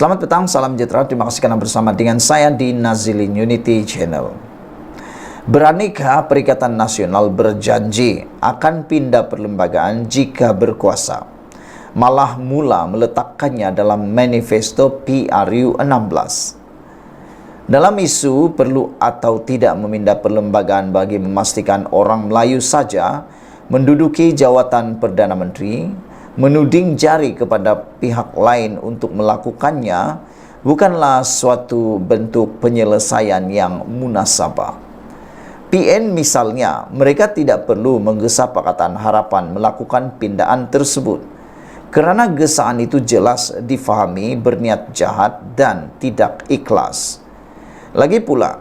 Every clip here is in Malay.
Selamat petang, salam sejahtera. Terima kasih karena bersama dengan saya di Nazilin Unity Channel. Beranikah Perikatan Nasional berjanji akan pindah perlembagaan jika berkuasa? Malah mula meletakkannya dalam manifesto PRU 16. Dalam isu perlu atau tidak memindah perlembagaan bagi memastikan orang Melayu saja menduduki jawatan Perdana Menteri, menuding jari kepada pihak lain untuk melakukannya bukanlah suatu bentuk penyelesaian yang munasabah. PN misalnya, mereka tidak perlu menggesa Pakatan Harapan melakukan pindaan tersebut kerana gesaan itu jelas difahami berniat jahat dan tidak ikhlas. Lagi pula,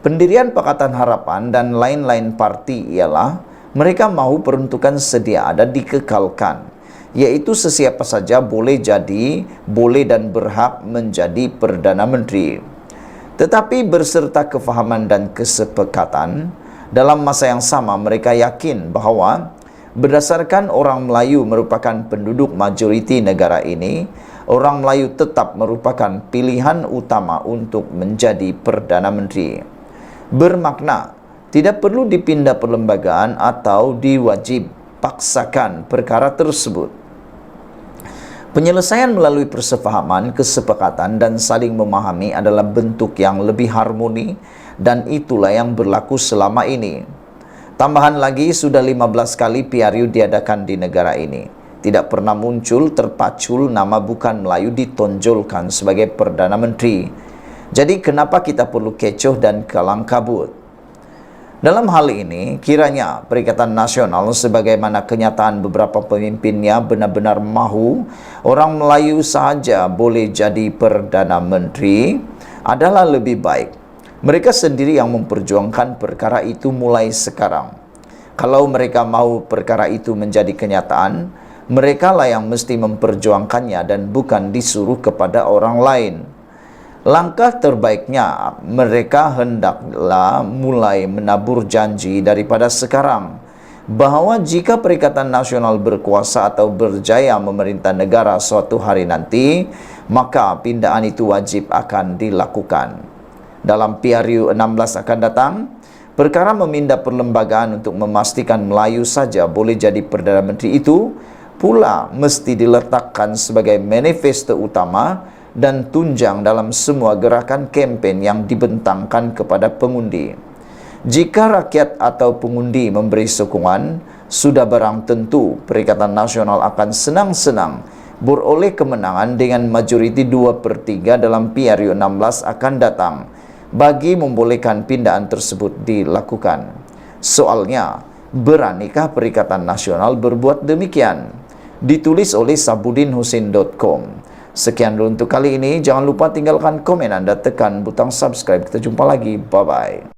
pendirian Pakatan Harapan dan lain-lain parti ialah mereka mahu peruntukan sedia ada dikekalkan, yaitu sesiapa saja boleh dan berhak menjadi Perdana Menteri. Tetapi berserta kefahaman dan kesepakatan, dalam masa yang sama mereka yakin bahawa berdasarkan orang Melayu merupakan penduduk majoriti negara ini, orang Melayu tetap merupakan pilihan utama untuk menjadi Perdana Menteri. Bermakna, tidak perlu dipindah perlembagaan atau diwajib paksakan perkara tersebut. Penyelesaian melalui persefahaman, kesepakatan dan saling memahami adalah bentuk yang lebih harmoni dan itulah yang berlaku selama ini. Tambahan lagi, sudah 15 kali PRU diadakan di negara ini. Tidak pernah muncul terpacul nama bukan Melayu ditonjolkan sebagai Perdana Menteri. Jadi kenapa kita perlu kecoh dan kalang kabut? Dalam hal ini, kiranya Perikatan Nasional sebagaimana kenyataan beberapa pemimpinnya benar-benar mahu orang Melayu sahaja boleh jadi Perdana Menteri adalah lebih baik mereka sendiri yang memperjuangkan perkara itu mulai sekarang. Kalau mereka mahu perkara itu menjadi kenyataan, mereka lah yang mesti memperjuangkannya dan bukan disuruh kepada orang lain. Langkah terbaiknya mereka hendaklah mulai menabur janji daripada sekarang bahawa jika Perikatan Nasional berkuasa atau berjaya memerintah negara suatu hari nanti, maka pindaan itu wajib akan dilakukan. Dalam PRU 16 akan datang, perkara memindah perlembagaan untuk memastikan Melayu saja boleh jadi Perdana Menteri itu pula mesti diletakkan sebagai manifesto utama dan tunjang dalam semua gerakan kempen yang dibentangkan kepada pengundi. Jika rakyat atau pengundi memberi sokongan, sudah barang tentu Perikatan Nasional akan senang-senang beroleh kemenangan dengan majoriti 2/3 dalam PRU 16 akan datang bagi membolehkan pindaan tersebut dilakukan. Soalnya, beranikah Perikatan Nasional berbuat demikian? Ditulis oleh sabudinhusin.com. Sekian dulu untuk kali ini. Jangan lupa tinggalkan komen Anda, tekan butang subscribe. Kita jumpa lagi. Bye-bye.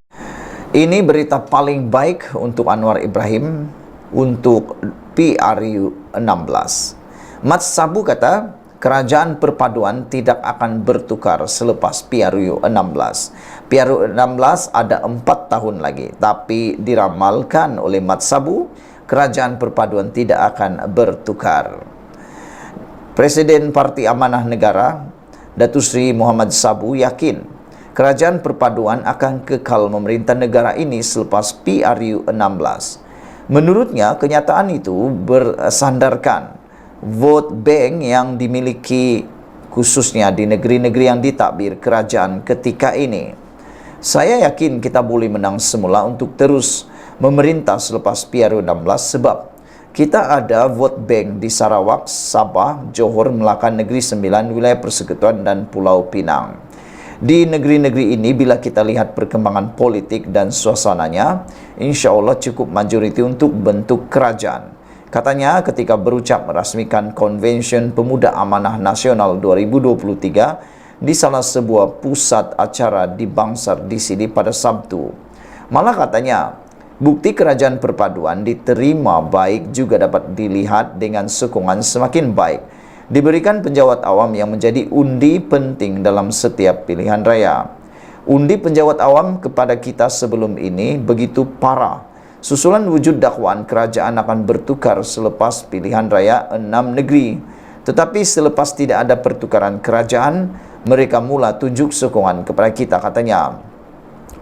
Ini berita paling baik untuk Anwar Ibrahim untuk PRU 16. Mat Sabu kata, kerajaan perpaduan tidak akan bertukar selepas PRU 16. PRU 16 ada 4 tahun lagi. Tapi diramalkan oleh Mat Sabu, kerajaan perpaduan tidak akan bertukar. Presiden Parti Amanah Negara, Datuk Seri Muhammad Sabu yakin kerajaan perpaduan akan kekal memerintah negara ini selepas PRU 16. Menurutnya, kenyataan itu bersandarkan vote bank yang dimiliki khususnya di negeri-negeri yang ditakbir kerajaan ketika ini. Saya yakin kita boleh menang semula untuk terus memerintah selepas PRU 16 sebab kita ada vote bank di Sarawak, Sabah, Johor, Melaka, Negeri Sembilan, Wilayah Persekutuan dan Pulau Pinang. Di negeri-negeri ini, bila kita lihat perkembangan politik dan suasananya, insya Allah cukup majoriti untuk bentuk kerajaan. Katanya ketika berucap merasmikan Konvensyen Pemuda Amanah Nasional 2023 di salah sebuah pusat acara di Bangsar di sini pada Sabtu. Malah katanya, bukti kerajaan perpaduan diterima baik juga dapat dilihat dengan sokongan semakin baik diberikan penjawat awam yang menjadi undi penting dalam setiap pilihan raya. Undi penjawat awam kepada kita sebelum ini begitu parah. Susulan wujud dakwaan kerajaan akan bertukar selepas pilihan raya 6 negeri. Tetapi selepas tidak ada pertukaran kerajaan, mereka mula tunjuk sokongan kepada kita, katanya.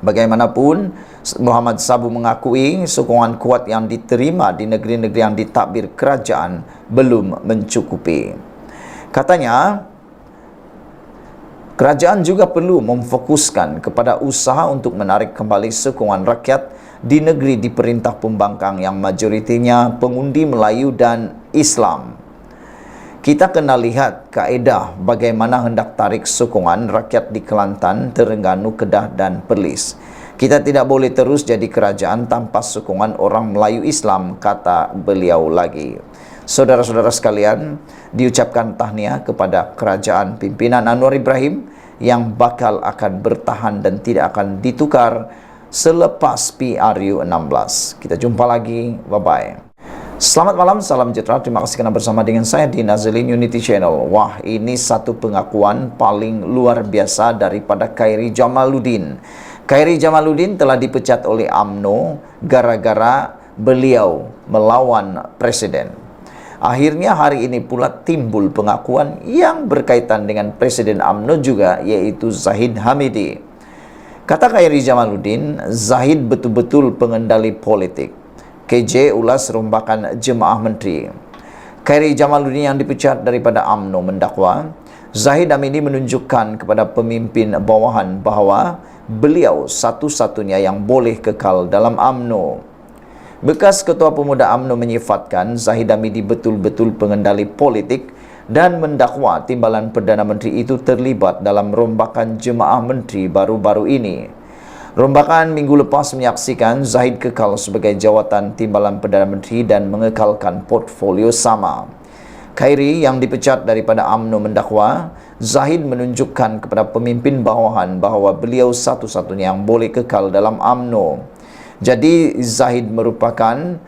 Bagaimanapun, Muhammad Sabu mengakui sokongan kuat yang diterima di negeri-negeri yang ditadbir kerajaan belum mencukupi. Katanya, kerajaan juga perlu memfokuskan kepada usaha untuk menarik kembali sokongan rakyat di negeri diperintah pembangkang yang majoritinya pengundi Melayu dan Islam. Kita kena lihat kaedah bagaimana hendak tarik sokongan rakyat di Kelantan, Terengganu, Kedah dan Perlis. Kita tidak boleh terus jadi kerajaan tanpa sokongan orang Melayu Islam, kata beliau lagi. Saudara-saudara sekalian, diucapkan tahniah kepada kerajaan pimpinan Anwar Ibrahim yang bakal akan bertahan dan tidak akan ditukar selepas PRU 16. Kita jumpa lagi. Bye-bye. Selamat malam, salam sejahtera. Terima kasih kerana bersama dengan saya di Nazilin Unity Channel. Wah, ini satu pengakuan paling luar biasa daripada Khairi Jamaluddin. Khairi Jamaluddin telah dipecat oleh UMNO gara-gara beliau melawan presiden. Akhirnya hari ini pula timbul pengakuan yang berkaitan dengan Presiden UMNO juga, yaitu Zahid Hamidi. Kata Khairi Jamaluddin, Zahid betul-betul pengendali politik. KJ ulas rombakan jemaah menteri. Khairi Jamaluddin yang dipecat daripada UMNO mendakwa Zahid Hamidi menunjukkan kepada pemimpin bawahan bahawa beliau satu-satunya yang boleh kekal dalam UMNO. Bekas Ketua Pemuda UMNO menyifatkan Zahid Hamidi betul-betul pengendali politik dan mendakwa timbalan Perdana Menteri itu terlibat dalam rombakan jemaah menteri baru-baru ini. Rombakan minggu lepas menyaksikan Zahid kekal sebagai jawatan timbalan Perdana Menteri dan mengekalkan portfolio sama. Khairi yang dipecat daripada UMNO mendakwa Zahid menunjukkan kepada pemimpin bawahan bahawa beliau satu-satunya yang boleh kekal dalam UMNO. Jadi Zahid merupakan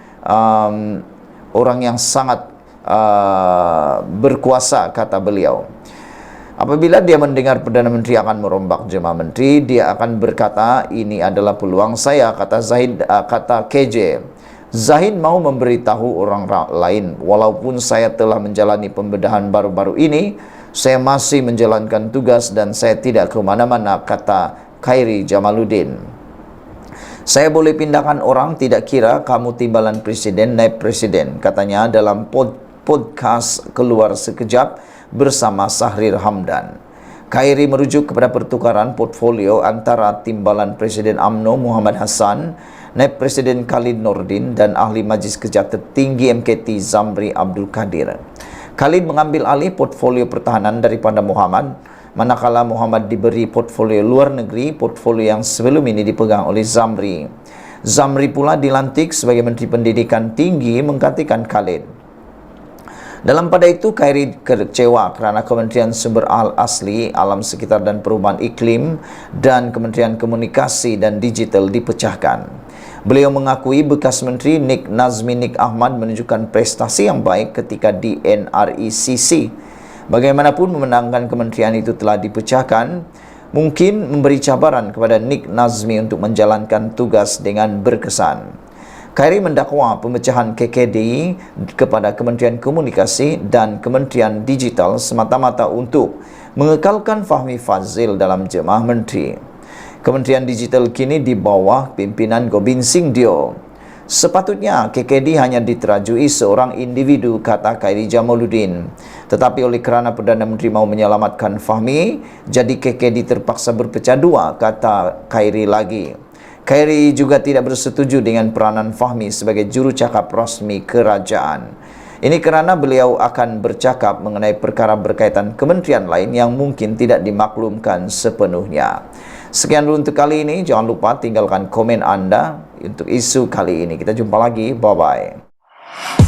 orang yang sangat berkuasa, kata beliau. Apabila dia mendengar Perdana Menteri akan merombak jemaah menteri, dia akan berkata, ini adalah peluang saya, kata Zahid, kata KJ. Zahid mau memberitahu orang lain, walaupun saya telah menjalani pembedahan baru-baru ini, saya masih menjalankan tugas dan saya tidak ke mana-mana, kata Khairi Jamaluddin. Saya boleh pindahkan orang, tidak kira kamu timbalan presiden, naib presiden, katanya dalam podcast Keluar Sekejap bersama Sahrir Hamdan. Khairi merujuk kepada pertukaran portfolio antara timbalan Presiden UMNO Muhammad Hassan, naib Presiden Khalid Nordin dan ahli Majlis Kerja Tertinggi MKT Zamri Abdul Kadir. Khalid mengambil alih portfolio pertahanan daripada Muhammad, manakala Muhammad diberi portfolio luar negeri, portfolio yang sebelum ini dipegang oleh Zamri. Zamri pula dilantik sebagai Menteri Pendidikan Tinggi menggantikan Khalid. Dalam pada itu, Khairi kecewa kerana Kementerian Sumber Asli, Alam Sekitar dan Perubahan Iklim dan Kementerian Komunikasi dan Digital dipecahkan. Beliau mengakui bekas Menteri Nik Nazmi Nik Ahmad menunjukkan prestasi yang baik ketika di NRECC. Bagaimanapun memenangkan kementerian itu telah dipecahkan, mungkin memberi cabaran kepada Nik Nazmi untuk menjalankan tugas dengan berkesan. Khairi mendakwa pemecahan KKD kepada Kementerian Komunikasi dan Kementerian Digital semata-mata untuk mengekalkan Fahmi Fazil dalam jemaah menteri. Kementerian Digital kini di bawah pimpinan Gobind Singh Dio. Sepatutnya KKD hanya diterajui seorang individu, kata Khairi Jamaluddin. Tetapi oleh kerana Perdana Menteri mahu menyelamatkan Fahmi, jadi KKD terpaksa berpecah dua, kata Khairi lagi. Khairi juga tidak bersetuju dengan peranan Fahmi sebagai jurucakap rasmi kerajaan. Ini kerana beliau akan bercakap mengenai perkara berkaitan kementerian lain yang mungkin tidak dimaklumkan sepenuhnya. Sekian dulu untuk kali ini. Jangan lupa tinggalkan komen anda untuk isu kali ini. Kita jumpa lagi. Bye-bye.